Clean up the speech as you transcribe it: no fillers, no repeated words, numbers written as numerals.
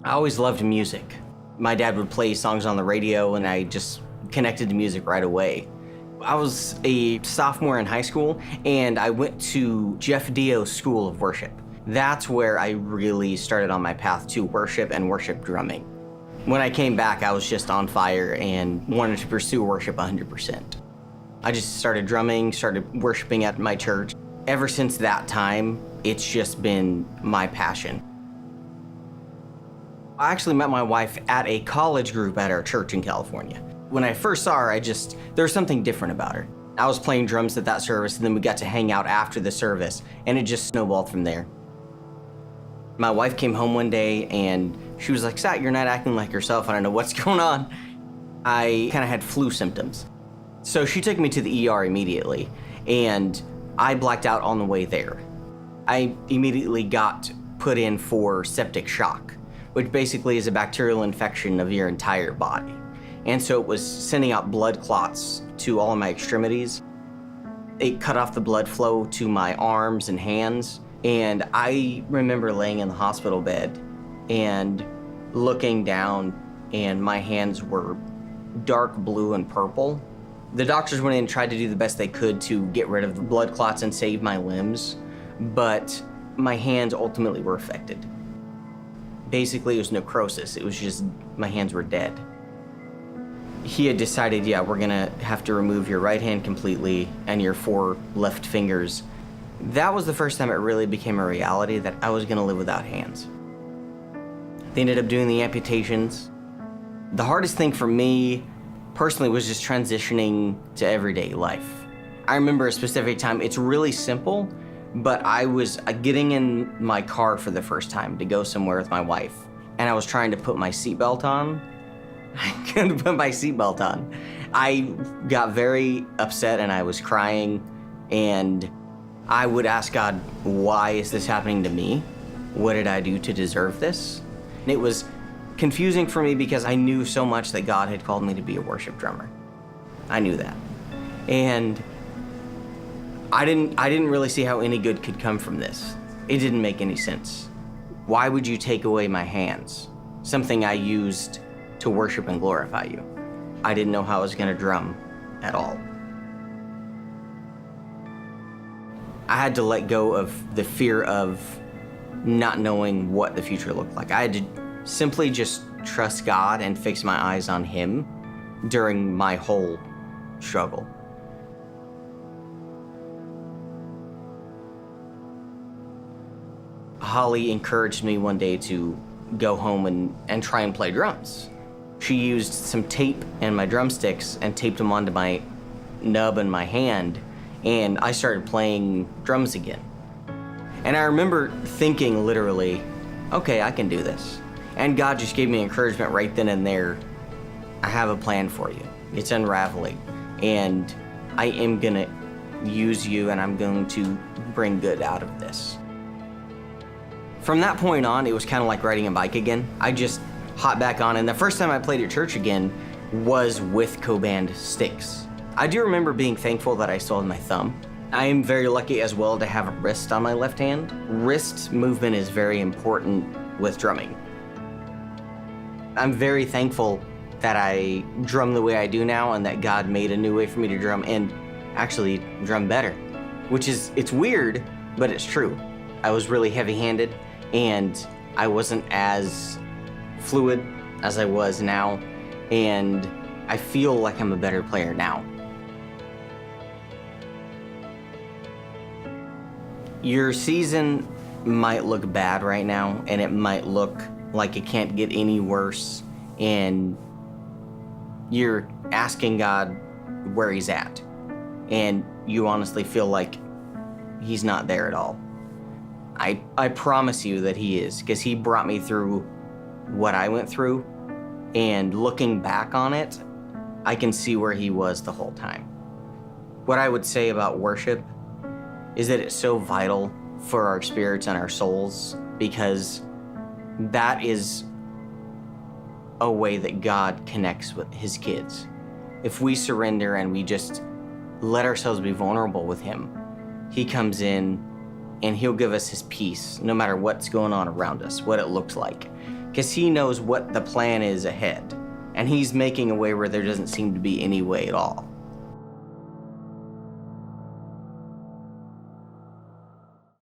I always loved music. My dad would play songs on the radio and I just connected to music right away. I was a sophomore in high school and I went to Jeff Dio's School of Worship. That's where I really started on my path to worship and worship drumming. When I came back, I was just on fire and wanted to pursue worship 100%. I just started drumming, started worshiping at my church. Ever since that time, it's just been my passion. I actually met my wife at a college group at our church in California. When I first saw her, there was something different about her. I was playing drums at that service, and then we got to hang out after the service, and it just snowballed from there. My wife came home one day, and she was like, "Sat, you're not acting like yourself. I don't know what's going on." I kind of had flu symptoms. So she took me to the ER immediately, and I blacked out on the way there. I immediately got put in for septic shock, which basically is a bacterial infection of your entire body. And so it was sending out blood clots to all of my extremities. It cut off the blood flow to my arms and hands. And I remember laying in the hospital bed and looking down, and my hands were dark blue and purple. The doctors went in and tried to do the best they could to get rid of the blood clots and save my limbs, but my hands ultimately were affected. Basically, it was necrosis. It was just, my hands were dead. He had decided, yeah, we're gonna have to remove your right hand completely and your 4 left fingers. That was the first time it really became a reality that I was gonna live without hands. They ended up doing the amputations. The hardest thing for me personally was just transitioning to everyday life. I remember a specific time, it's really simple, but I was getting in my car for the first time to go somewhere with my wife, and I was trying to put my seatbelt on. I couldn't put my seatbelt on. I got very upset and I was crying, and I would ask God, why is this happening to me? What did I do to deserve this? And it was confusing for me because I knew so much that God had called me to be a worship drummer. I knew that. And I didn't really see how any good could come from this. It didn't make any sense. Why would you take away my hands? Something I used to worship and glorify you. I didn't know how I was gonna drum at all. I had to let go of the fear of not knowing what the future looked like. I had to simply just trust God and fix my eyes on Him during my whole struggle. Holly encouraged me one day to go home and try and play drums. She used some tape and my drumsticks and taped them onto my nub and my hand, and I started playing drums again. And I remember thinking literally, okay, I can do this. And God just gave me encouragement right then and there. I have a plan for you. It's unraveling, and I am gonna use you, and I'm going to bring good out of this. From that point on, it was kind of like riding a bike again. I just hopped back on, and the first time I played at church again was with co-band sticks. I do remember being thankful that I still had my thumb. I am very lucky as well to have a wrist on my left hand. Wrist movement is very important with drumming. I'm very thankful that I drum the way I do now and that God made a new way for me to drum and actually drum better, which is, it's weird, but it's true. I was really heavy-handed and I wasn't as fluid as I was now, and I feel like I'm a better player now. Your season might look bad right now, and it might look like it can't get any worse, and you're asking God where He's at, and you honestly feel like He's not there at all. I promise you that He is, because He brought me through what I went through, and looking back on it, I can see where He was the whole time. What I would say about worship is that it's so vital for our spirits and our souls, because that is a way that God connects with His kids. If we surrender and we just let ourselves be vulnerable with Him, He comes in and He'll give us His peace, no matter what's going on around us, what it looks like. because he knows what the plan is ahead. And he's making a way where there doesn't seem to be any way at all.